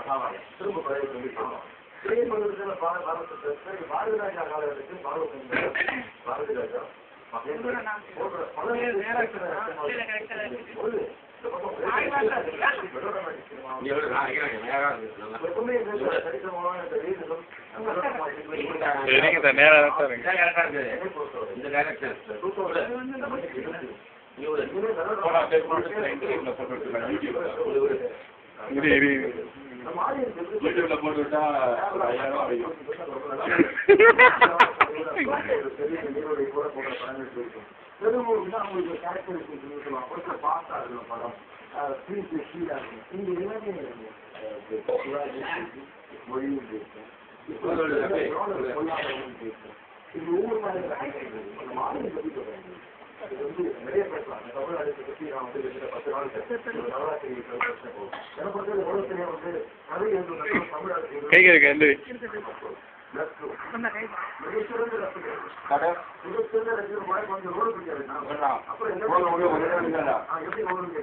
திரும்ப பழைய இதே பகுதியில் பாரதி ராஜா காலகட்டத்தில் பாரதி ராஜா யூடியூப்ல போட்டுவிட்டா நிறைய பேசலாம் தமிழ்நாடு பற்றி நான் வந்து 10 நாள் நவராத்திரி வந்து கதை எழுதுறது தமிழ்நாடு மிகச்சிறந்த ரசிகர் கொஞ்சம் ரோடு பிடிக்காது அப்புறம் எப்படி